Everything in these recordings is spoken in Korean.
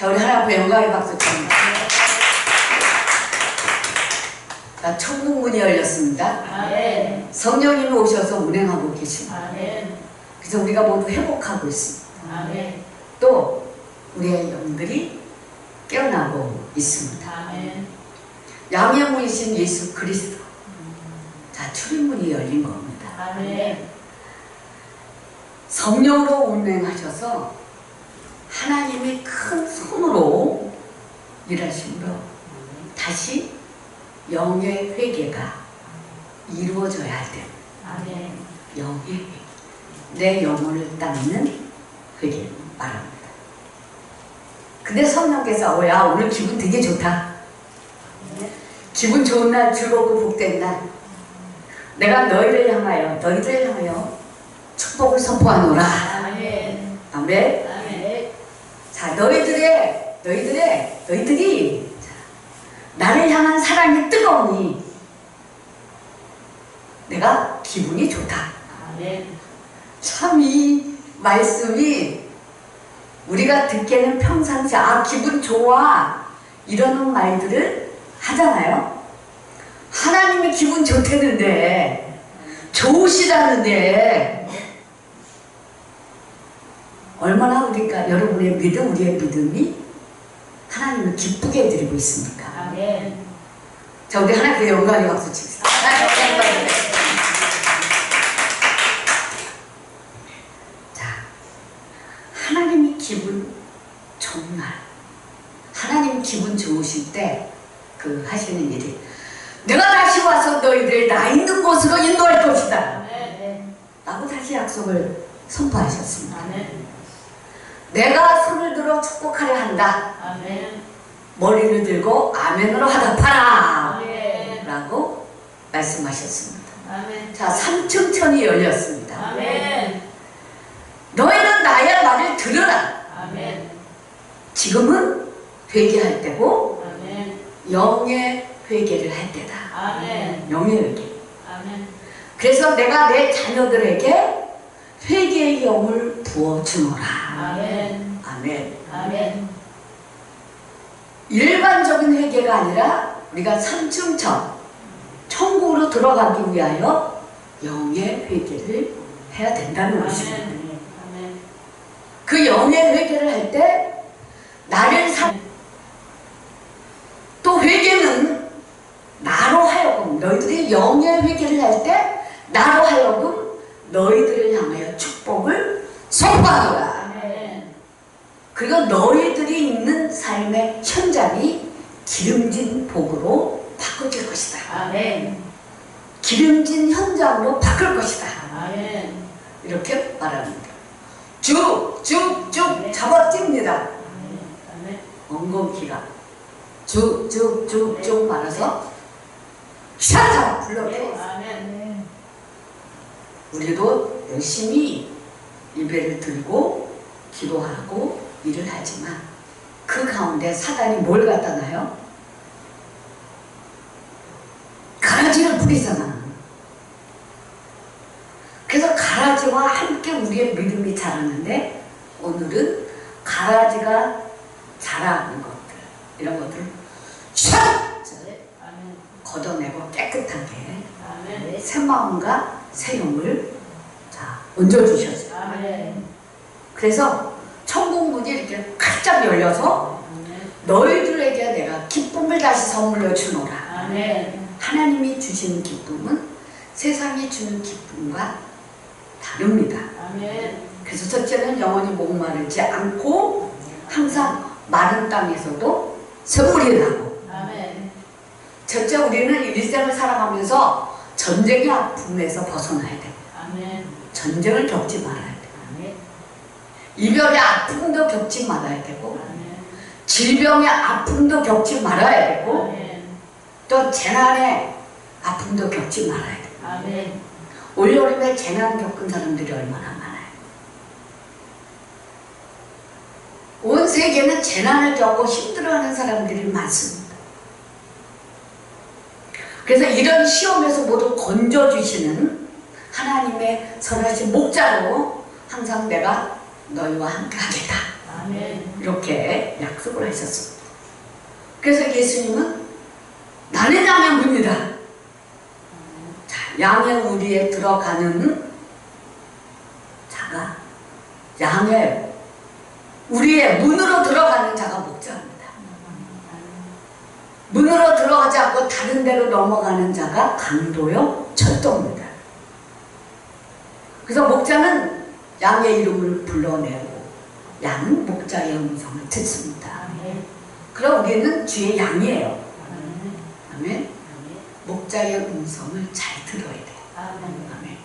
자, 우리 하나님 앞에 영광의 박수 칩니다. 자, 천국 문이 열렸습니다. 아멘. 성령님이 오셔서 운행하고 계십니다. 아멘. 그래서 우리가 모두 회복하고 있습니다. 아멘. 또 우리의 영들이 깨어나고 있습니다. 아멘. 양의 문이신 예수 그리스도. 자, 출입문이 열린 겁니다. 아멘. 성령으로 운행하셔서 하나님이 큰 손으로 일하심으로 다시 영의 회개가 이루어져야 할 때, 아멘. 영의 회개, 내 영혼을 닦는 회개 말합니다. 근데 성령께서 야, 오늘 기분 되게 좋다. 기분 좋은 날, 즐겁고 복된 날, 내가 너희를 향하여 축복을 선포하노라. 아멘. 아멘. 아멘. 자, 너희들이 나를 향한 사랑이 뜨거우니 내가 기분이 좋다. 아멘. 참 이 말씀이 우리가 듣기에는 평상시 기분 좋아 이러는 말들을 하잖아요. 하나님이 기분 좋다는데, 좋으시다는데 얼마나 여러분의 믿음, 우리의 믿음이 하나님을 기쁘게 해드리고 있습니까? 아멘. 자, 우리 하나님께 영광의 박수 칩시다. 자, 하나님이 기분 좋은 날, 하나님 기분 좋으실 때 하시는 일이, 내가 다시 와서 너희들 나 있는 곳으로 인도할 것이다 아멘. 라고 다시 약속을 선포하셨습니다. 아멘. 내가 손을 들어 축복하려 한다. 아멘. 머리를 들고 아멘으로 화답하라 아멘. 라고 말씀하셨습니다. 아멘. 자, 삼층천이 열렸습니다. 아멘. 너희는 나의 말을 들으라. 아멘. 지금은 회개할 때고 아멘. 영의 회개를 할 때다. 아멘. 영의 회개. 아멘. 그래서 내가 내 자녀들에게 회개의 영을 부어주노라. 아멘. 아멘. 아멘. 일반적인 회개가 아니라 우리가 삼층천, 천국으로 들어가기 위하여 영의 회개를 해야 된다는 것입니다. 아멘. 그 영의 회개를 할 때 나를 또 회개는 나로 하여금, 너희들이 영의 회개를 할 때 나로 하여금 너희들을 향하여 축복을 선포하노라. 아멘. 그리고 너희들이 있는 삶의 현장이 기름진 복으로 바꿔질 것이다. 아멘. 기름진 현장으로 바꿀 것이다. 아멘. 이렇게 말합니다. 쭉쭉쭉 잡아찝니다. 아멘. 엉겅퀴가 쭉쭉쭉쭉 말아서 샤타 불러내고, 아멘. 우리도 열심히 예배를 드리고 기도하고 일을 하지만 그 가운데 사단이 뭘 갖다 놔요? 가라지를 뿌리잖아. 그래서 가라지와 함께 우리의 믿음이 자라는데, 오늘은 가라지가 자라는 것들, 이런 것들을 샥 아멘. 걷어내고 깨끗하게 아멘. 새 마음과 새 영을 얹어주셨어요. 아멘. 그래서 천국 문이 이렇게 활짝 열려서 아멘. 너희들에게 내가 기쁨을 다시 선물로 주노라. 아멘. 하나님이 주시는 기쁨은 세상이 주는 기쁨과 다릅니다. 아멘. 그래서 첫째는 영원히 목마르지 않고 항상 마른 땅에서도 샘물이 나고, 아멘. 첫째, 우리는 일생을 살아가면서 전쟁의 아픔에서 벗어나야 되고, 아멘. 전쟁을 겪지 말아야 되고, 아멘. 이별의 아픔도 겪지 말아야 되고, 아멘. 질병의 아픔도 겪지 말아야 되고, 아멘. 또 재난의 아픔도 겪지 말아야 되고. 아멘. 올여름에 재난 겪은 사람들이 얼마나 많아요. 온 세계는 재난을 겪고 힘들어하는 사람들이 많습니다. 그래서 이런 시험에서 모두 건져주시는 하나님의 선하신 목자로 항상 내가 너희와 함께 하겠다. 아멘. 이렇게 약속을 하셨습니다. 그래서 예수님은 나는 양의 문이다. 자, 양의 우리에 들어가는 자가, 양의 우리의 문으로 들어가는 자가 목자입니다. 문으로 들어가지 않고 다른 데로 넘어가는 자가 강도요 절도입니다. 그래서 목자는 양의 이름을 불러내고 양은 목자의 음성을 듣습니다. 아멘. 그럼 우리는 주의 양이에요. 아멘. 아멘. 목자의 음성을 잘 들어야 돼요. 아멘. 아멘.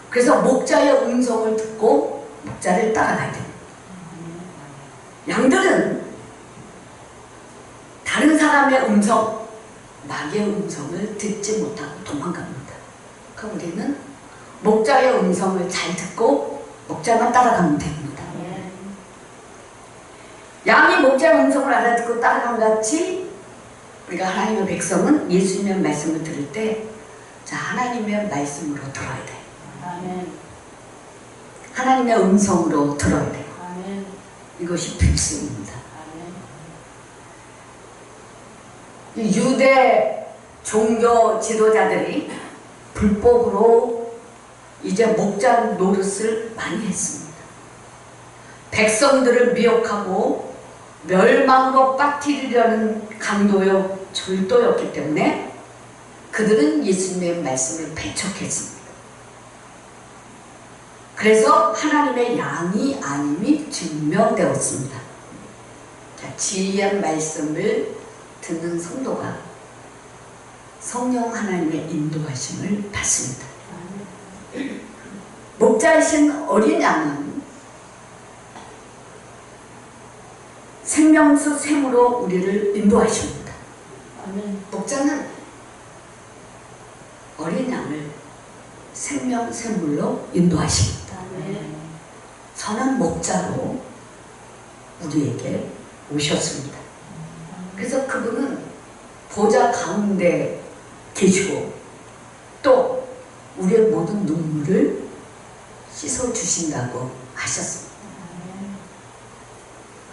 그래서 목자의 음성을 듣고 목자를 따라가야 됩니다. 양들은 다른 사람의 음성, 마귀의 음성을 듣지 못하고 도망갑니다. 그럼 우리는 목자의 음성을 잘 듣고 목자만 따라가면 됩니다. 아멘. 양이 목자의 음성을 알아듣고 따라간 같이 우리가 하나님의 백성은 예수님의 말씀을 들을 때 자, 하나님의 말씀으로 들어야 돼요. 아멘. 하나님의 음성으로 들어야 돼요. 아멘. 이것이 필수입니다. 아멘. 유대 종교 지도자들이 불법으로 이제 목자 노릇을 많이 했습니다. 백성들을 미혹하고 멸망으로 빠뜨리려는 강도요 절도였기 때문에 그들은 예수님의 말씀을 배척했습니다. 그래서 하나님의 양이 아님이 증명되었습니다. 자, 진리한 말씀을 듣는 성도가 성령 하나님의 인도하심을 받습니다. 목자이신 어린 양은 생명수 샘으로 우리를 인도하십니다. 아멘. 목자는 어린 양을 생명샘물로 인도하십니다. 아멘. 선한 목자로 우리에게 오셨습니다. 그래서 그분은 보좌 가운데 계시고 또 우리의 모든 눈물을 씻어주신다고 하셨습니다.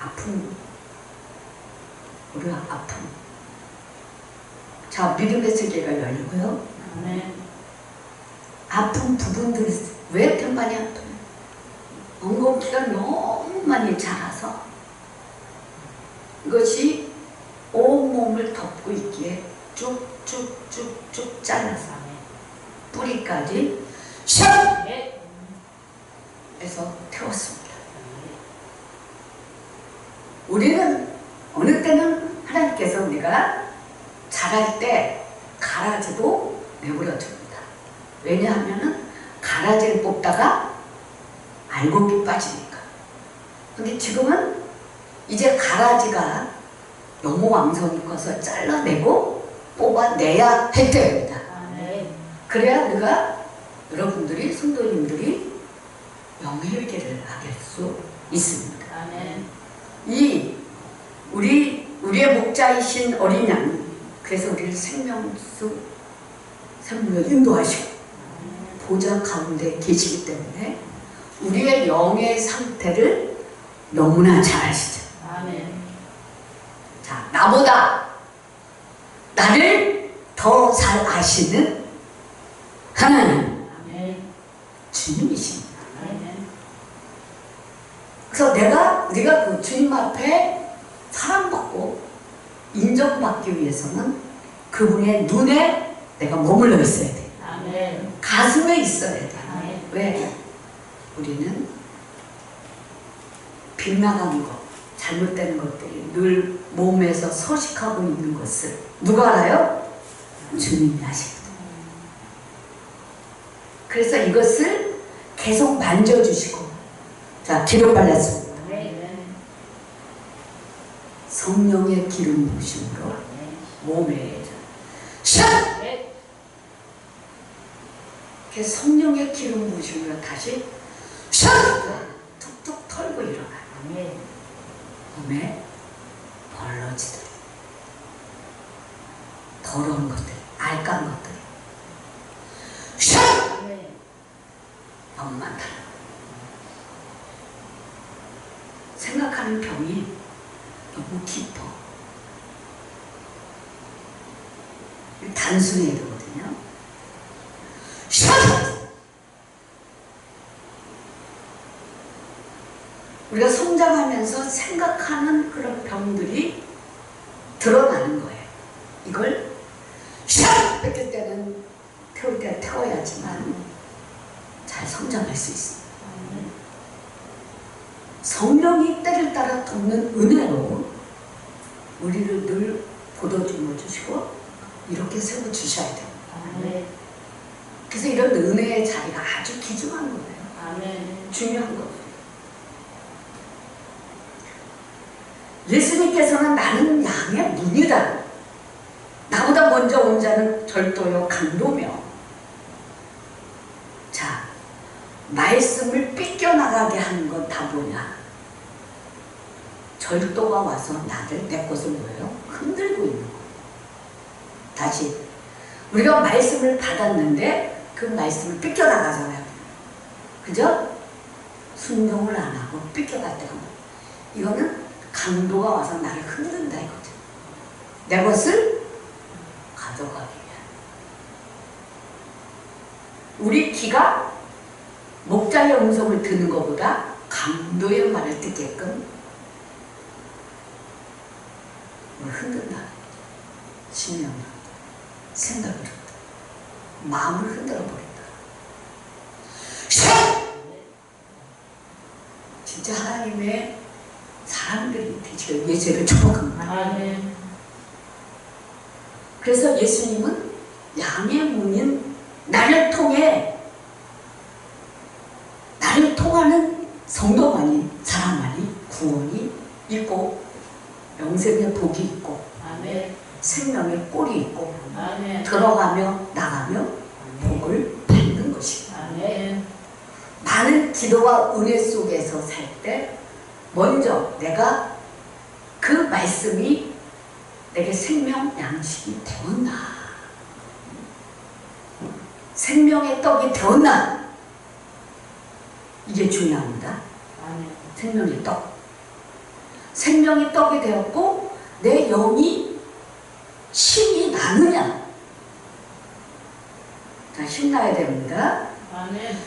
아픔, 우리가 아픔. 자, 믿음의 세계가 열리고요. 아멘. 아픈 부분들이 왜 이렇게 많이 아파요? 엉겅퀴가 너무 많이 자라서 이것이 온몸을 덮고 있기에 쭉쭉쭉쭉 잘라서 뿌리까지 샥! 네. 해서 태웠습니다. 우리는 어느 때는 하나님께서 우리가 자랄 때 가라지도 내버려 줍니다. 왜냐하면 가라지를 뽑다가 알곡이 빠지니까. 근데 지금은 이제 가라지가 너무 왕성이 커서 잘라내고 뽑아내야 할 때입니다. 아멘. 그래야 우리가 여러분들이 성도님들이 영예회개를 하게 할 수 있습니다. 아멘. 이 우리의 목자이신 어린 양, 그래서 우리를 생명수 샘물로 인도하시고 보좌 가운데 계시기 때문에 우리의 영의 상태를 너무나 잘 아시죠. 아멘. 자, 나보다 나를 더 잘 아시는 하나님, 아멘. 주님이십니다. 아멘. 그래서 우리가 그 주님 앞에 사랑받고 인정받기 위해서는 그분의 눈에 내가 머물러 있어야 돼. 아멘. 가슴에 있어야 돼. 아멘. 왜? 우리는 빗나가는 것, 잘못되는 것들이 늘 몸에서 서식하고 있는 것을 누가 알아요? 주님이 아시거든요. 그래서 이것을 계속 만져주시고, 자, 기름 발랐습니다. 아멘. 성령의 기름 부으심으로 몸에 샥! 네. 이렇게 성령의 기름 부으심으로 다시 샥! 툭툭 털고 일어나요. 아멘. 몸에 벌러지들, 더러운 것들, 알까운 것들 샥! 아멘. 영만 달라. 생각하는 병이 너무 깊어. 단순해야 되거든요. 우리가 성장하면서 생각하는 그런 병들이 드러나는 거예요. 이걸 샥 뺏길 때는 태울 때는 태워야지만 잘 성장할 수 있습니다. 성령이 때를 따라 돕는 은혜로 우리를 늘 보도주어 주시고 이렇게 세워주셔야 돼요. 그래서 이런 은혜의 자리가 아주 귀중한 거예요. 중요한 거예요. 예수님께서는 나는 양의 문이다. 나보다 먼저 온 자는 절도요 강도며. 자, 말씀을 삐껴나가게 하는 건 다 뭐냐? 절도가 와서 나를 내 것을 뭐예요? 흔들고 있는 거. 다시 우리가 말씀을 받았는데 그 말씀을 삐껴나가잖아요. 그죠? 순종을 안 하고 삐껴갈 때가 이거는 강도가 와서 나를 흔든다 이거죠. 내 것을 가져가기 위한. 우리 귀가 목자의 음성을 듣는 것보다 강도의 말을 듣게끔 흔든다. 신령을 한다. 생각을 한다. 마음을 흔들어 버린다. 진짜 하나님의 사람들이 되시길 예배를 축복합니다. 그래서 예수님은 양의 문인 나를 통하는 성도만이, 사람만이 구원이 있고 영생의 복이 있고 생명의 꼴이 있고 들어가며 나가며 복을 받는 것입니다. 많은 기도와 은혜 속에서 살 때 먼저 내가 그 말씀이 내게 생명 양식이 되었나, 생명의 떡이 되었나, 이게 중요합니다. 생명의 떡. 생명의 떡이 되었고 내 영이 힘이 나느냐. 자, 힘나야 됩니다.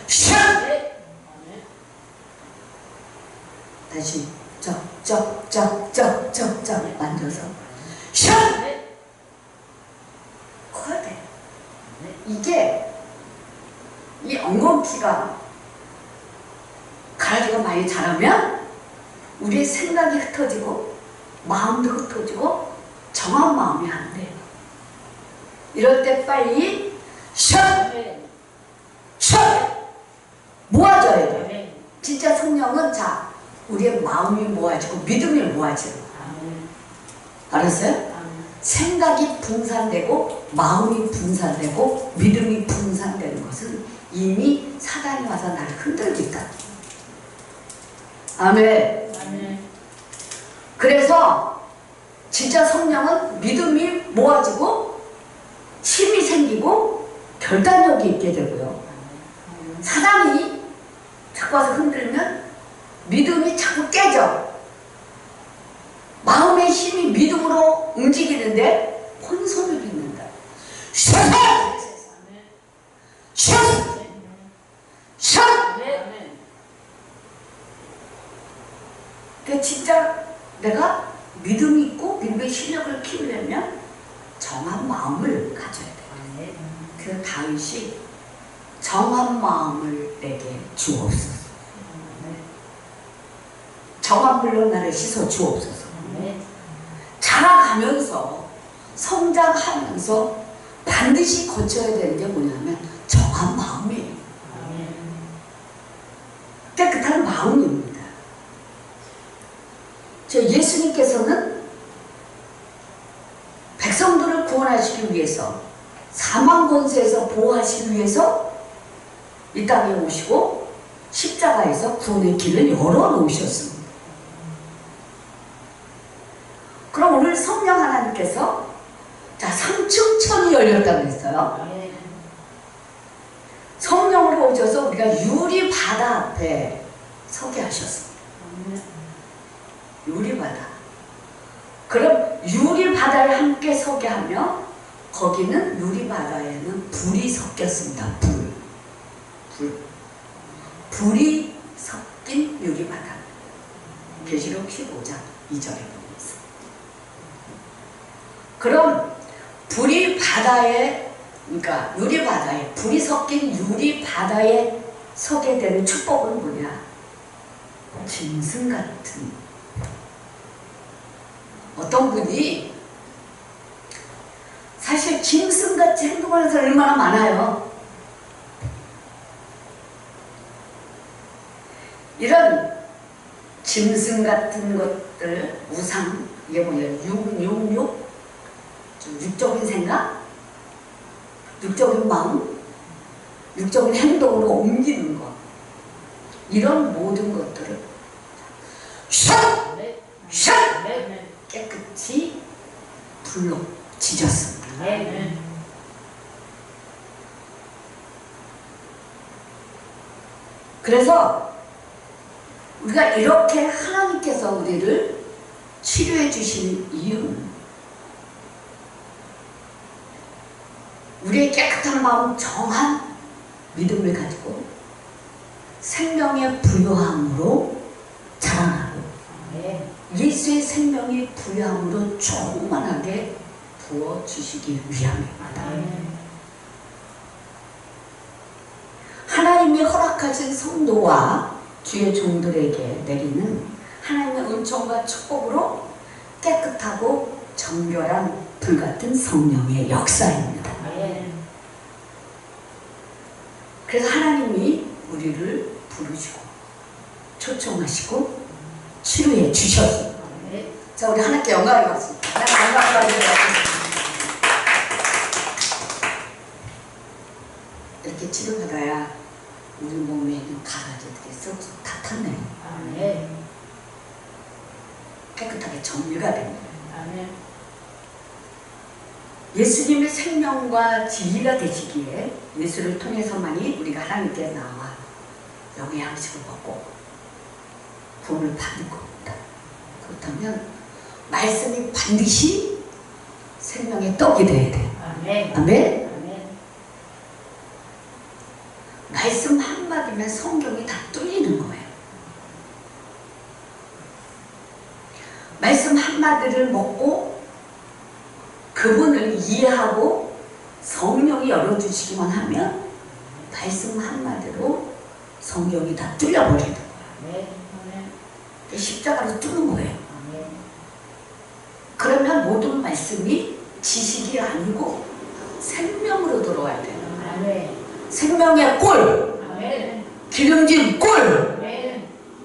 샥! 다시 쩍쩍쩍쩍쩍쩍 만져서 샥! 커야 돼. 이게 이 엉겅퀴가 가라지가 많이 자라면 우리의 생각이 흩어지고 마음도 흩어지고 정한 마음이 안 돼요. 이럴 때 빨리 샥! 샥! 모아져야 돼요. 진짜 성령은 자 우리의 마음이 모아지고 믿음이 모아지고. 알았어요? 생각이 분산되고 마음이 분산되고 믿음이 분산되는 것은 이미 사단이 와서 나를 흔들고 있다. 아멘. 그래서 진짜 성령은 믿음이 모아지고 힘이 생기고 결단력이 있게 되고요. 사단이 자꾸 와서 흔들면 믿음이 자꾸 깨져. 마음의 힘이 믿음으로 움직이는데 혼선을 빚는다. 샤! 샤! 샤! 그러니까 진짜 내가 믿음이 있고 믿음의 실력을 키우려면 정한 마음을 가져야 돼. 그래서 다윗이 정한 마음을 내게 주옵소서. 정한 물로 나를 씻어 주옵소서. 자라가면서 성장하면서 반드시 거쳐야 되는 게 뭐냐면 정한 마음이에요. 깨끗한 마음입니다. 예수님께서는 백성들을 구원하시기 위해서 사망 권세에서 보호하시기 위해서 이 땅에 오시고 십자가에서 구원의 길을 열어놓으셨습니다. 그럼 오늘 성령 하나님께서 자 3층 천이 열렸다고 했어요. 성령으로 오셔서 우리가 유리 바다 앞에 서게 하셨습니다. 유리바다. 그럼 유리바다에 함께 서게 하며 거기는 유리바다에는 불이 섞였습니다. 불이 섞인 유리바다. 계시록 15장 2절에 보면 있어요. 그럼 불이 바다에, 그러니까 유리바다에, 불이 섞인 유리바다에 서게 되는 축복은 뭐냐? 짐승 같은. 어떤 분이 사실 짐승같이 행동하는 사람이 얼마나 많아요. 이런 짐승 같은 것들, 우상, 이게 뭐예요? 육적인 생각, 육적인 마음, 육적인 행동으로 옮기는 것, 이런 모든 것들을 샥! 샥! 깨끗이 불로 지졌습니다. 그래서 우리가 이렇게 하나님께서 우리를 치료해 주시는 이유는 우리의 깨끗한 마음, 정한 믿음을 가지고 생명의 부요함으로 자라나고 예수의 생명이 부요함으로 충만하게 부어주시기 위함입니다. 하나님이 허락하신 성도와 주의 종들에게 내리는 하나님의 은총과 축복으로 깨끗하고 정결한 불같은 성령의 역사입니다. 그래서 하나님이 우리를 부르시고 초청하시고 치료해 주셨습니다. 자, 우리 하나님께 영광을 받습니다. 하나님 영광을 받습니다. 이렇게 치료받아야 우리 몸에 있는 가라지들이 쏙쏙 다 탔네요. 깨끗하게 정리가 됩니다. 예수님의 생명과 진리가 되시기에 예수를 통해서만이 우리가 하나님께 나와 영의 양식을 먹고 구원을 받는 겁니다. 그렇다면 말씀이 반드시 생명의 떡이 되어야 돼요. 아멘. 말씀 한마디면 성경이 다 뚫리는 거예요. 말씀 한마디를 먹고 그분을 이해하고 성령이 열어주시기만 하면 말씀 한마디로 성경이 다 뚫려버리는 거예요. 십자가로 뚫는 거예요. 그러면 모든 말씀이 지식이 아니고 생명으로 들어와야 돼요. 생명의 꿀, 기름진 꿀,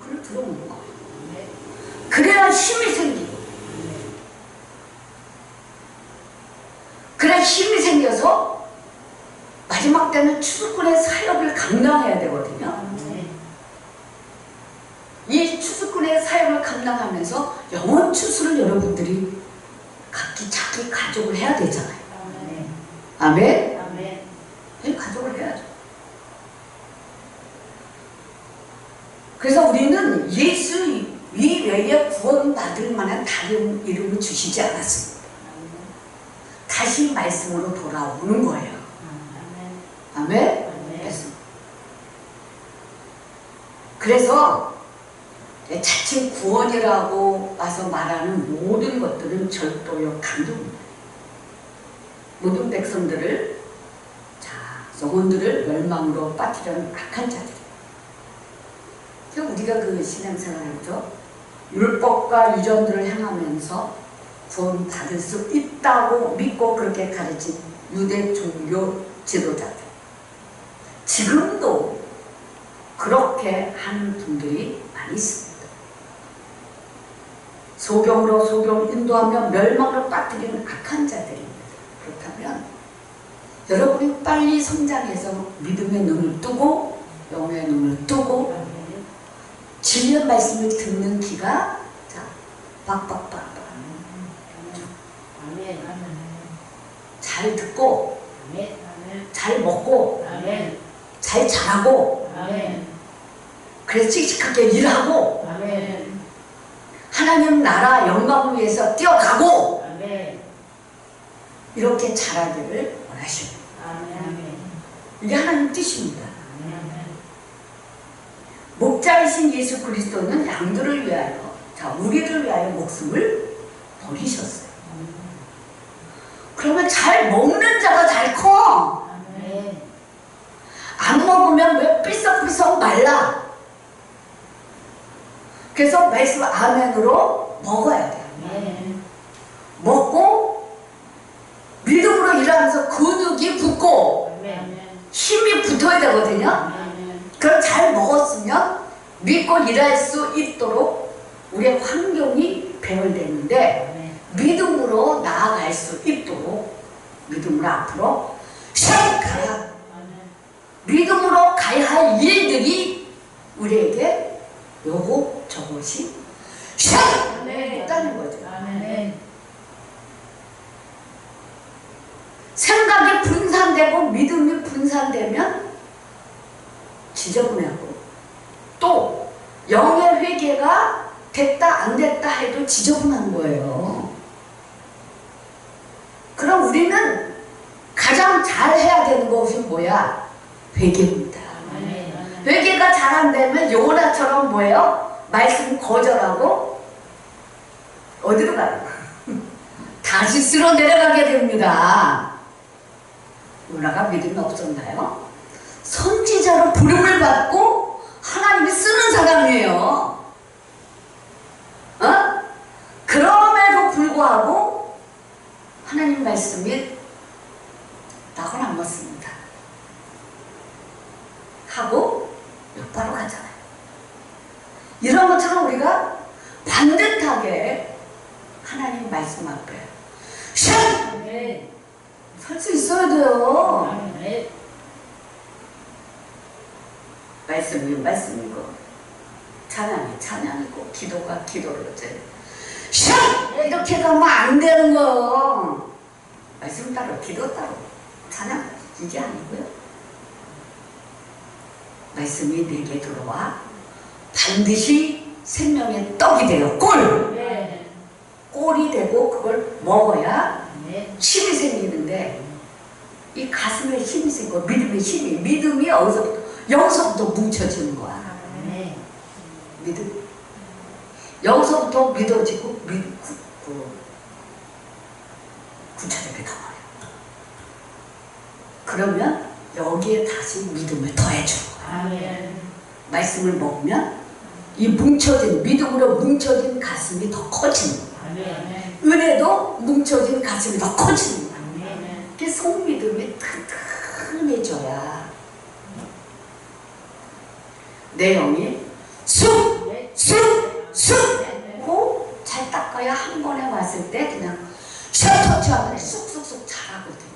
그걸 들어오는 거예요. 그래야 힘이 생기고, 그래야 힘이 생겨서 마지막 때는 추수꾼의 사역을 감당해야 되거든요. 이 추수꾼의 사역을 감당하면서 영원 추수를 여러분들이 각기 자기 가족을 해야 되잖아요. 아멘? 가족을 해야죠. 그래서 우리는 예수 이외에 구원받을 만한 다른 이름을 주시지 않았습니다. 다시 말씀으로 돌아오는 거예요. 아멘? 그래서 자칭 구원이라고 와서 말하는 모든 것들은 절도요 강도입니다. 모든 백성들을, 영혼들을 멸망으로 빠뜨리는 악한 자들. 우리가 그 신앙생활을 하죠. 율법과 유전들을 행하면서 구원받을 수 있다고 믿고 그렇게 가르친 유대 종교 지도자들. 지금도 그렇게 하는 분들이 많이 있습니다. 소경으로 소경 인도하며 멸망으로 빠뜨리는 악한 자들입니다. 그렇다면 여러분이 빨리 성장해서 믿음의 눈을 뜨고 영의 눈을 뜨고 진리의 말씀을 듣는 귀가 박박박 잘 듣고 잘 먹고 잘 자라고 그래서 씩씩하게 일하고 하나님 나라 영광을 위해서 뛰어가고 아멘. 이렇게 자라기를 원하십니다. 아멘. 이게 하나님 뜻입니다. 아멘. 목자이신 예수 그리스도는 양들을 위하여, 자, 우리를 위하여 목숨을 버리셨어요. 그러면 잘 먹는 자가 잘 커. 아멘. 안 먹으면 왜 삐썩삐썩 말라. 그래서 말씀 아멘으로 먹어야 돼요. 아멘. 먹고 믿음으로 일하면서 근육이 붙고 아멘. 힘이 붙어야 되거든요. 아멘. 그럼 잘 먹었으면 믿고 일할 수 있도록 우리의 환경이 배열되는데 아멘. 믿음으로 나아갈 수 있도록 믿음으로 앞으로 샥 가라. 아멘. 믿음으로 가야 할 일들이 우리에게 요거 저것이 샥 아멘. 있다는 거죠. 아멘. 생각이 분산되고 믿음이 분산되면 지저분하고 또 영의 회개가 됐다 안 됐다 해도 지저분한 거예요. 그럼 우리는 가장 잘해야 되는 것이 뭐야? 회개입니다. 아멘. 회개가 잘 안 되면 요나처럼 뭐예요? 말씀 거절하고 어디로 가요? 다시 쓸어 내려가게 됩니다. 요나가 믿음이 없었나요? 선지자로 부름을 받고 하나님이 쓰는 사람이에요. 어? 그럼에도 불구하고 하나님 말씀이 낙원 안 먹습니다. 하고 똑바로 가잖아요. 이런 것처럼 우리가 반듯하게 하나님 말씀 앞에 아멘. 설 수 있어야 돼요. 아멘. 말씀이 말씀이고 찬양이 찬양이고 기도가 기도로 이제 이렇게 가면 안 되는 거예요. 말씀 따로 기도 따로 찬양 이게 아니고요. 말씀이 내게 들어와 반드시 생명의 떡이 돼요. 아멘. 꼴이 되고 그걸 먹어야 아멘. 힘이 생기는데 이 가슴에 힘이 생기고 믿음의 힘이 믿음이 여기서부터 뭉쳐지는 거야. 아멘. 믿음. 여기서부터 믿어지고 구체적이 나와요. 그러면 여기에 다시 믿음을 더해주는 거야. 아멘. 말씀을 먹으면 이 뭉쳐진 믿음으로 뭉쳐진 가슴이 더 커지는 거야. 아멘. 은혜도 뭉쳐진 가슴이 더 커지는 거야. 아멘. 이게 속믿음이 튼튼해져야 내 영이 쑥 하고 잘 닦아야 한 번에 왔을 때 그냥 셔터치하면 쑥쑥쑥 자라거든요.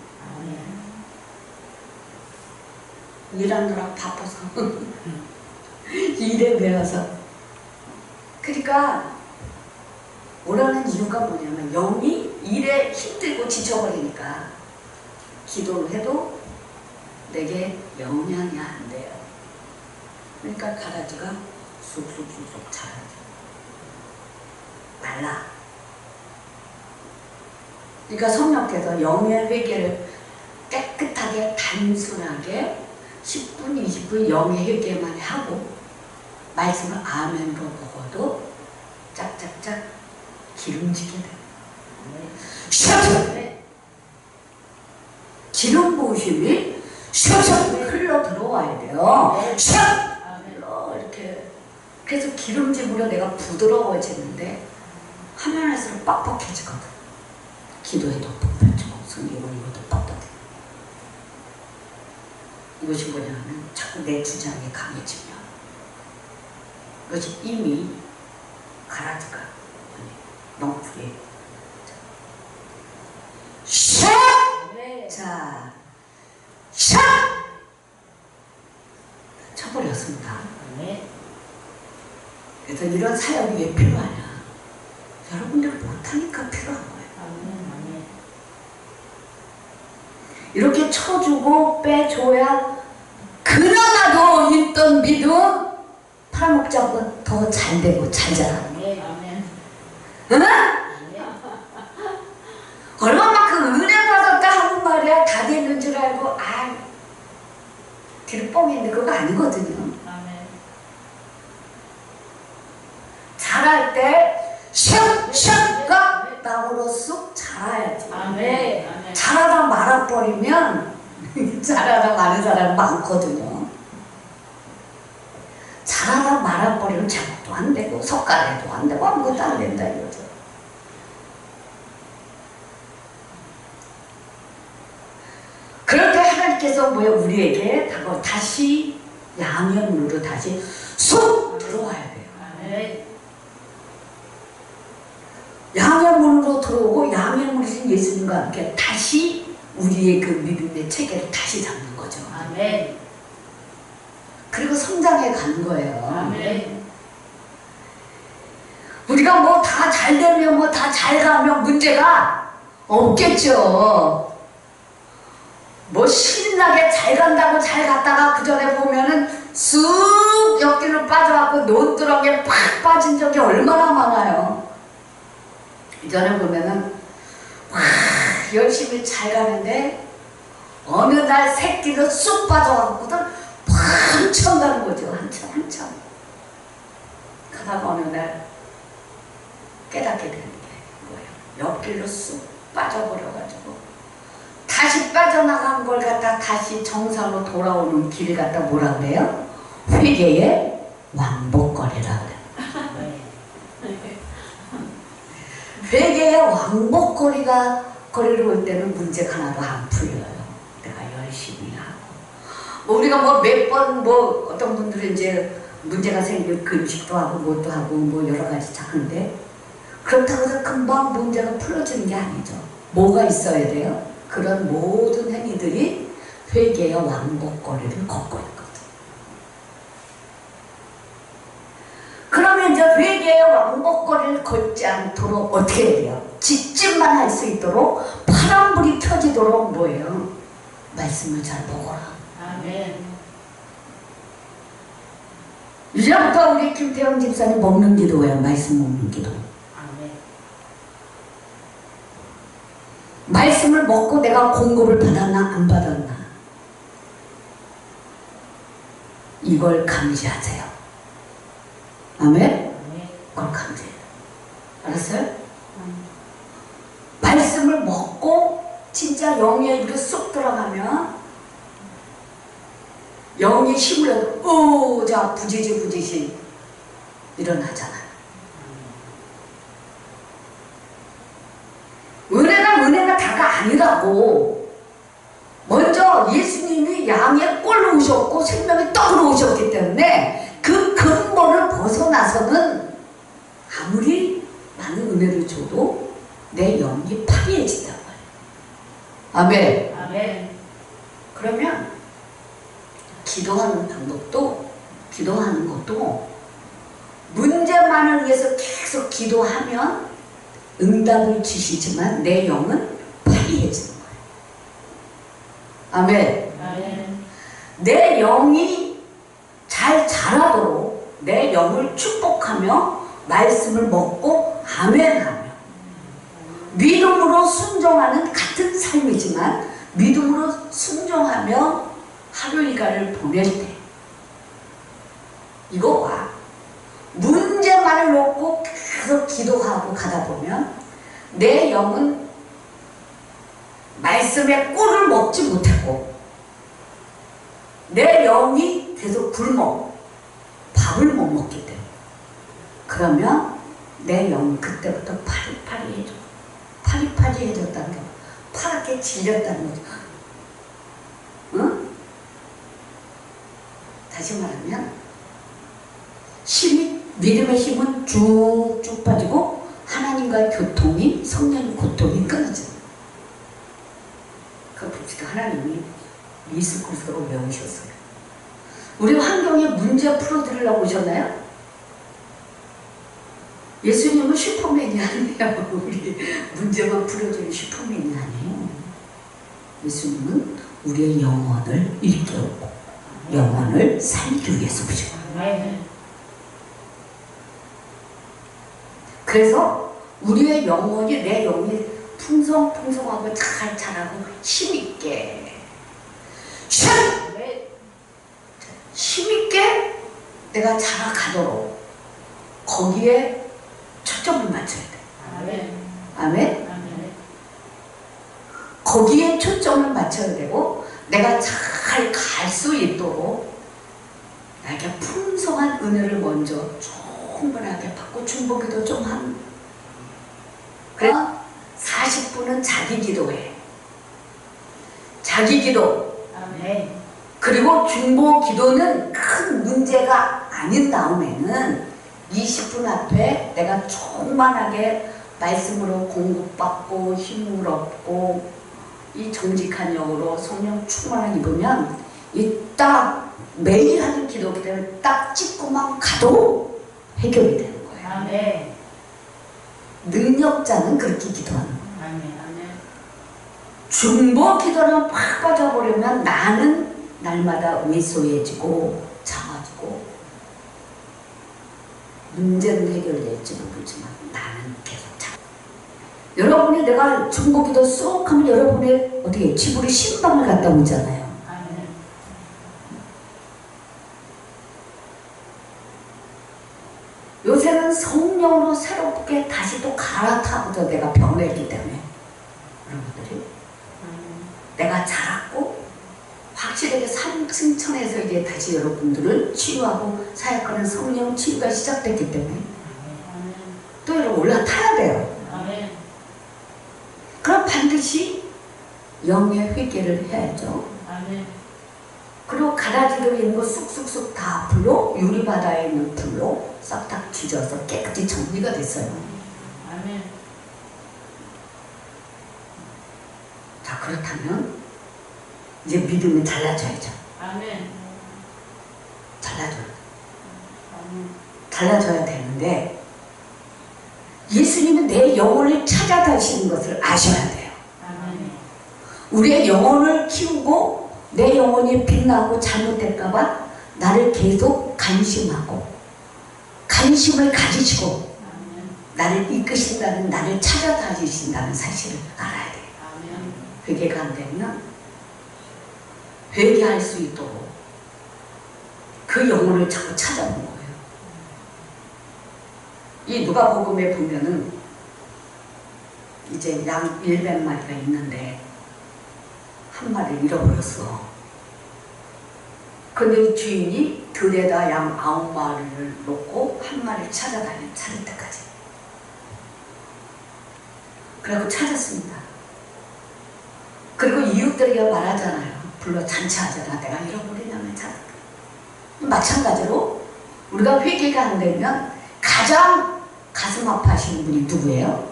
일하느라 바빠서 일에 매여서 그러니까 오라는 이유가 뭐냐면 영이 일에 힘들고 지쳐버리니까 기도를 해도 내게 영향이 안 돼요. 그러니까 가라지가 쑥쑥쑥쑥 자라죠. 말라. 그러니까 성령께서 영의 회개를 깨끗하게 단순하게 10분, 20분 영의 회개만 하고 말씀을 아멘으로 먹어도 짝짝짝 기름지게 돼요. 셔서 기름 부으심이 셔서 흘러 들어와야 돼요. 셔 이렇게 그래서 기름짐으로 내가 부드러워지는데 하면 할수록 빡빡해지거든. 기도에도 뻑뻑해지고 성경은 이것도 뻑뻑해. 이것이 뭐냐면 자꾸 내 주장이 강해지면 이것이 이미 가라지가 넝쿨이 샥! 자, 샥! 쳐버렸습니다. 그래서 이런 사역이 왜 필요하냐? 여러분들 못하니까 필요한 거예요. 이렇게 쳐주고 빼줘야 그나마도 있던 믿음 팔목자보다 더 잘 되고 잘 자라요. 응? 얼마만큼 은혜 받았다 하는 말이야. 다 되는 줄 알고 아 뒤로 뻥했는데 그거 아니거든요. 아멘. 자랄 때 슉슉가 땅으로 쑥 자라야지. 아멘. 아멘. 자라다 말아버리면 자라다 마는 사람 많거든요. 자라다 말아버리면 작업도 안 되고 석가래도 안 되고 아무것도 안 된다 이거죠. 그럴 때 하나님께서 뭐야 우리에게 다시 양면으로 다시 쑥 들어와야 돼요. 아멘. 양면으로 들어오고 양면으로신 예수님과 함께 다시 우리의 그 믿음의 체계를 다시 잡는 거죠. 아멘. 그리고 성장해 가는 거예요. 아멘. 우리가 뭐 다 잘 되면 뭐 다 잘 가면 문제가 없겠죠. 뭐 신나게 잘 간다고 잘 갔다가 그 전에 보면은 쑥 옆길로 빠져갖고 논두렁에 팍 빠진 적이 얼마나 많아요. 이전에 보면은 와 열심히 잘 가는데 어느 날 새끼로 쑥 빠져갖고도 한참 가는 거죠. 한참 가다가 어느 날 깨닫게 되는 게 뭐예요? 옆길로 쑥 빠져버려가지고 다시 빠져나간 걸 갖다 다시 정상으로 돌아오는 길을 갖다 뭐라 그래요? 회개의 왕복거리라 그래요. 회개의 왕복거리가 거리를 올 때는 문제가 하나도 안 풀려요. 내가 열심히 하고 뭐 우리가 뭐 몇 번 뭐 어떤 분들은 이제 문제가 생길 금식도 하고 뭣도 하고 뭐 여러 가지 하는데 그렇다고 해서 금방 문제가 풀어지는 게 아니죠. 뭐가 있어야 돼요? 그런 모든 행위들이 회개의 왕복거리를 걷고 있거든. 그러면 이제 회개의 왕복거리를 걷지 않도록 어떻게 해야 돼요? 직진만 할 수 있도록 파란불이 켜지도록 뭐예요? 말씀을 잘 먹어라. 아멘. 이제부터 우리 김태형 집사님 먹는 기도예요. 말씀 먹는 기도. 아멘. 말씀을 먹고 내가 공급을 받았나 안 받았나 이걸 감지하세요. 아멘? 그걸 감지해요. 알았어요? 말씀을 먹고 진짜 영의 입으로 쏙 들어가면 영이 힘을 얻고 자 부지시 일어나잖아요. 은혜가 다가 아니라고. 먼저 예수님이 양의 꼴로 오셨고 생명의 떡으로 오셨기 때문에 그 근본을 벗어나서는 아무리 많은 은혜를 줘도 내 영이 파리해진단 말이에요. 아멘. 아멘. 그러면 기도하는 방법도 기도하는 것도 문제만을 위해서 계속 기도하면 응답을 주시지만 내 영은 파리해지는 거예요. 아멘. 아멘. 내 영이 잘 자라도록 내 영을 축복하며 말씀을 먹고 아멘하며 믿음으로 순종하는 같은 삶이지만 믿음으로 순종하며 하루 일과를 보낼 때 이거와 문제만을 놓고 계속 기도하고 가다 보면 내 영은 말씀의 꿀을 먹지 못했고 내 영이 계속 굶어 밥을 못 먹기 때문에 그러면 내 영은 그때부터 파리파리해져. 파리파리해졌다는 게 파랗게 질렸다는 거죠. 응? 다시 말하면 힘이 믿음의 힘은 쭉쭉 빠지고 하나님과의 교통이 성령의 고통이 끊어져요. 그 봅시다. 하나님이 예수 그리스도로 외우셨어요. 우리 환경에 문제 풀어드리려고 오셨나요? 예수님은 슈퍼맨이 아니에요. 우리 문제만 풀어주는 슈퍼맨이 아니에요. 예수님은 우리의 영혼을 일깨우고 영혼을 살기 위해서 오신 거예요. 아멘. 그래서 우리의 영혼이, 내 영혼이 풍성풍성하고 잘 자라고 힘있게 힘있게 내가 자라가도록 거기에 초점을 맞춰야 돼. 아멘. 아멘? 아멘. 거기에 초점을 맞춰야 되고 내가 잘 갈 수 있도록 나에게 풍성한 은혜를 먼저 충분하게 받고 중보기도 좀 하는. 그래서 40분은 자기 기도해. 자기 기도. 아멘. 그리고 중보 기도는 큰 문제가 아닌 다음에는 20분 앞에 내가 충만하게 말씀으로 공급받고 힘을 얻고 이 정직한 영으로 성령 충만을 입으면 이 딱 매일 하는 기도기 때문에 딱 찍고만 가도 해결이 되는 거예요. 아멘. 능력자는 그렇게 기도하는 거예요. 아멘. 아멘. 중보 기도는 팍 빠져버리면 나는 날마다 왜소해지고 작아지고 문제는 해결될지는 모르지만 나는 계속 작아. 여러분이 내가 중보 기도 쏙 하면 여러분의 어떻게 지불이 신방을 갔다 오잖아요. 아멘. 요새는 성령으로 새롭게 다시 또 갈아타고자 내가 변했기 때문에 여러분들이 내가 자랐고 확실하게 승천해서 이제 다시 여러분들을 치유하고 사역하는 성령 치유가 시작됐기 때문에 또 여러분 올라타야 돼요. 아멘. 그럼 반드시 영의 회개를 해야죠. 아멘. 그리고 가라지로 있는 거 쑥쑥쑥 다 불로 유리바다에 있는 불로 싹 다 뒤져서 깨끗이 정리가 됐어요. 아멘. 자, 그렇다면 이제 믿음이 달라져야죠. 아멘. 달라져요. 아멘. 달라져야 되는데 예수님은 내 영혼을 찾아다니시는 것을 아셔야 돼요. 아멘. 우리의 영혼을 키우고 내 영혼이 빛나고 잘못될까봐 나를 계속 간심하고 관심을 가지시고 아멘. 나를 이끄신다는, 나를 찾아다니신다는 사실을 알아야 돼요. 아멘. 회개가 안 되면 회개할 수 있도록 그 영혼을 자꾸 찾아보는 거예요. 이 누가복음에 보면은 이제 양 100마리가 있는데 한 마리를 잃어버렸어. 근데 주인이 들에다 양 9마리를 놓고 한 마리를 찾을 때까지. 그리고 찾았습니다. 그리고 이웃들에게 말하잖아요. 불러 잔치하잖아. 내가 잃어버리냐면 찾았다. 마찬가지로 우리가 회개가 안 되면 가장 가슴 아파하시는 분이 누구예요?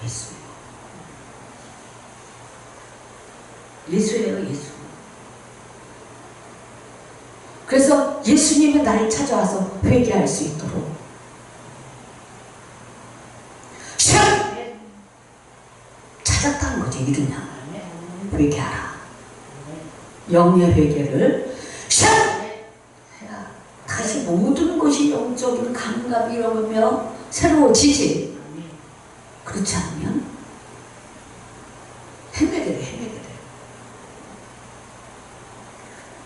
예수예요. 예수예요, 예수. 그래서 예수님이 나를 찾아와서 회개할 수 있도록 찾았다는 거지. 이르냐 회개하라. 영의 회개를 해야 다시 모든 것이 영적인 감각이 이러며 새로워지지. 그렇지 않으면 헤매게 돼.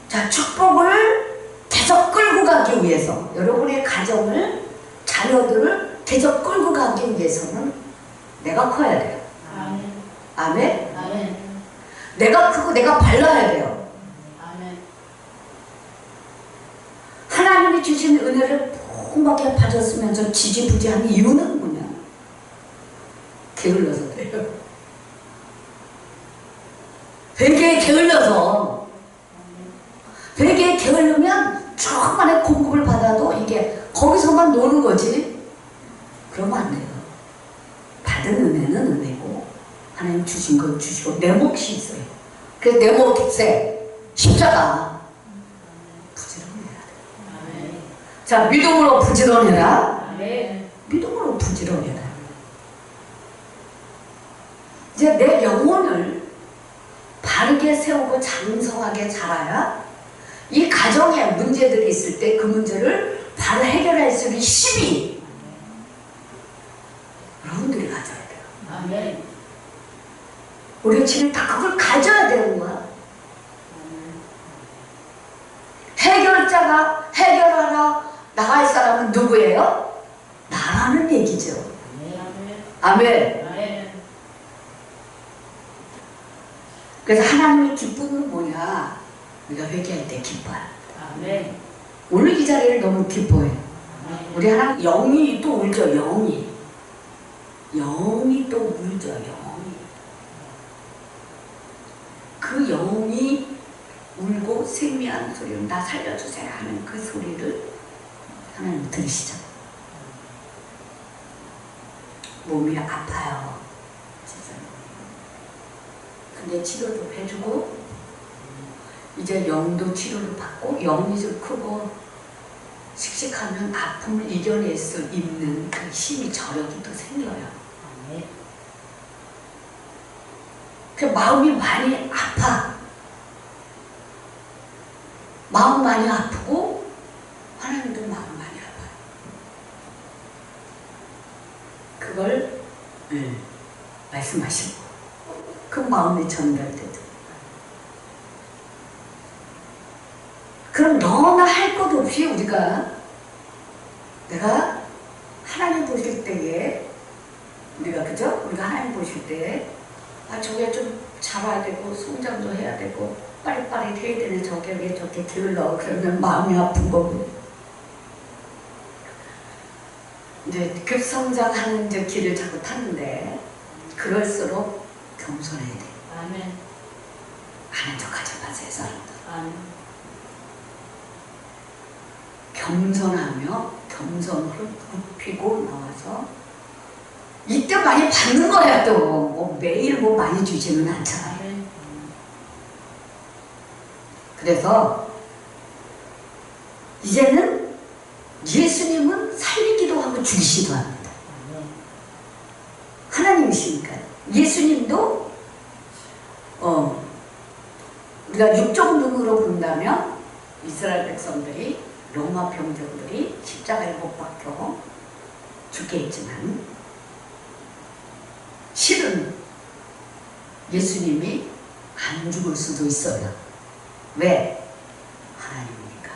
자, 축복을 계속 끌고 가기 위해서 여러분의 가정을, 자녀들을 계속 끌고 가기 위해서는 내가 커야 돼요. 아멘. 아멘? 아멘. 내가 크고 내가 발라야 돼요. 아멘. 하나님이 주신 은혜를 풍부하게 받았으면서 지지부지한 이유는 뭐냐? 게을러서 그래요. 회개에 게을러서. 회개에 게을르면 초반에 공급을 받아도 이게 거기서만 노는 거지. 그러면 안 돼요. 받은 은혜는 은혜고 하나님 주신 건 주시고 내 몫이 있어요. 그래서 내 몫에 십자가 부지런해야 돼. 아멘. 자, 믿음으로 부지런해라. 아멘. 믿음으로 부지런해라. 이제 내 영혼을 바르게 세우고 장성하게 자라야 이 가정에 문제들이 있을 때 그 문제를 바로 해결할 수 있는 힘이 여러분 우리가 지금 다 그걸 가져야 되는 거야. 해결자가 해결하러 나갈 사람은 누구예요? 나라는 얘기죠. 아멘. 그래서 하나님의 기쁨은 뭐냐? 우리가 회개할 때 기뻐요. 오늘 이 자리를 너무 기뻐해요. 우리 하나님 영이 또 울죠. 영이 또 울죠. 영이. 그 영이 울고 세미한 소리로 나 살려주세요 하는 그 소리를 하나님 들으시죠. 몸이 아파요. 근데 치료도 해주고 이제 영도 치료를 받고 영이 좀 크고 씩씩하면 아픔을 이겨낼 수 있는 그 힘이 저력이 또 생겨요. 그 마음이 많이 아파. 마음 많이 아프고 하나님도 마음 많이 아파요. 그걸 말씀하시고 그 마음이 전달되죠. 그럼 너나 할 것 없이 내가 하나님 보실 때에 우리가 그죠? 우리가 하나님 보실 때 저게 좀 잡아야 되고 성장도 해야 되고 빠릿빠릿 해야 되는 저게 왜 저렇게 게을러 그러면 마음이 아픈 거고 이제 급성장하는 이제 길을 자꾸 탔는데 그럴수록 겸손해야 돼. 아는 척 하지 마세요 사람들. 겸손하며 겸손으로 굽히고 나와서 이때 많이 받는 거야 또. 뭐 매일 뭐 많이 주지는 않잖아요. 그래서 이제는 예수님은 살리기도 하고 죽이시기도 합니다. 하나님이시니까. 예수님도 우리가 육적 눈으로 본다면 이스라엘 백성들이 로마 병정들이 십자가에 못 박혀 죽게 했지만 실은 예수님이 안 죽을 수도 있어요. 왜? 하나님이니까.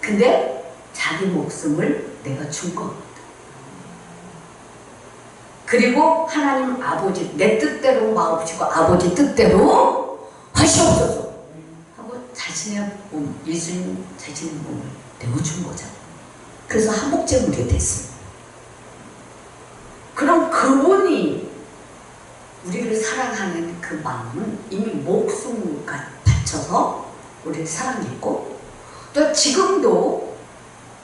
근데 자기 목숨을 내가 준 겁니다. 그리고 하나님 아버지 내 뜻대로 마옵시고 아버지 뜻대로 하시옵소서 하고 자신의 몸, 예수님 자신의 몸을 내어준 거잖아요. 그래서 한목제물이 됐습니다. 그럼 그분이 우리를 사랑하는 그 마음은 이미 목숨을 바쳐서 우리를 사랑했고 또 지금도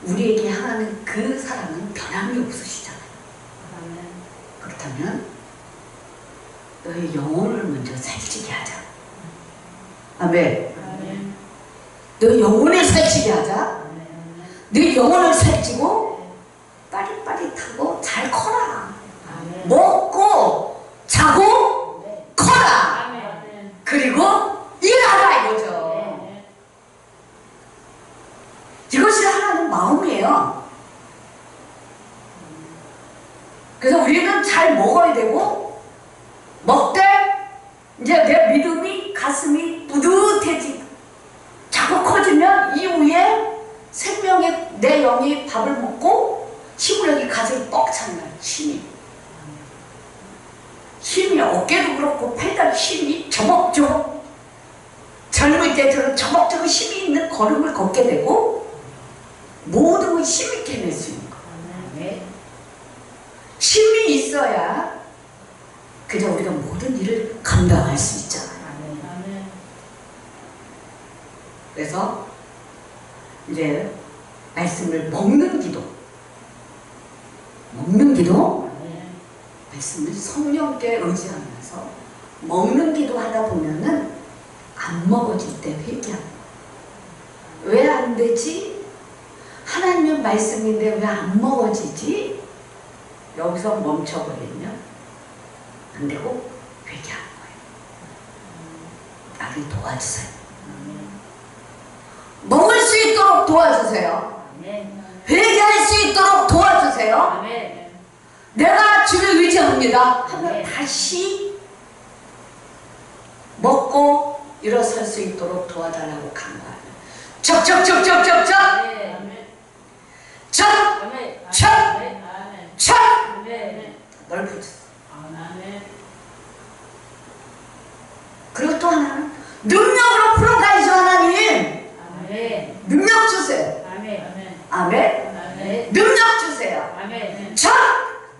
우리에게 향하는 그 사랑은 변함이 없으시잖아요. 그렇다면 너의 영혼을 먼저 살찌게 하자. 아멘. 너 영혼을 살찌게 하자. 너 영혼을 살찌고 빠릿빠릿하고 잘 커라. 먹고 자고 커라. 그리고 일하라 이거죠. 이것이 하나님 마음이에요. 그래서 우리는 잘 먹어야 되고 먹되 이제 내 믿음이 가슴이 뿌듯해지고 자꾸 커지면 이후에 생명의 내 영이 밥을 먹고 힘을 여기 가슴이 뻑 찬다. 힘이 어깨도 그렇고 팔다리 힘이 저벅저벅 젊을 때처럼 저벅저벅 힘이 있는 걸음을 걷게 되고 모든 걸 힘있게 해낼 수 있는 거예요. 힘이 있어야 그저 우리가 모든 일을 감당할 수 있잖아요. 그래서 이제 말씀을 먹는 기도 말씀을 성령께 의지하면서 먹는 기도 하다 보면은 안 먹어질 때 회개하고 왜 안 되지? 하나님의 말씀인데 왜 안 먹어지지? 여기서 멈춰버리면 안 되고 회개하는 거예요. 나를 도와주세요. 먹을 수 있도록 도와주세요. 회개할 수 있도록 도와주세요. 내가 주를 의지합니다 하면 다시 먹고 일어설 수 있도록 도와달라고 간구하며 척척척척척척 아멘. 척! 아멘. 척! 아멘. 아멘. 척! 아멘. 넓혀주세요. 아멘. 그리고 또 하나는 능력으로 풀어가야죠. 하나님 아멘. 능력 주세요. 아멘. 아멘. 아멘. 아멘. 능력 주세요. 아멘. 척!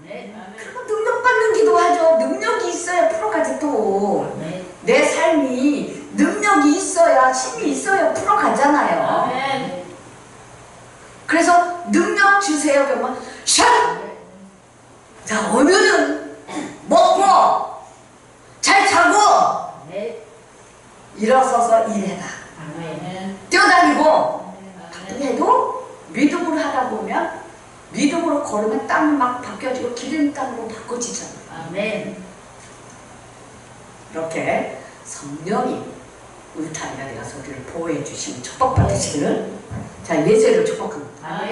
아멘. 그리고 능력 받는 기도하죠. 능력이 있어야 풀어가지 또. 아멘. 내 삶이 능력이 있어야 힘이 있어야 풀어가잖아요. 아멘. 그래서 능력 주세요. 그러면 샥! 자, 오늘은 먹고 잘 자고 아멘. 일어서서 일해라. 아멘. 뛰어다니고 아멘. 해도 믿음으로 하다 보면 믿음으로 걸으면 땅이 막 바뀌어지고 기름 땅으로 바꿔지잖아요. 아멘. 이렇게 성령이 울타리가 되어서 우리를 보호해 주시는 축복 받으시기를 자 예배를 축복합니다. 아멘.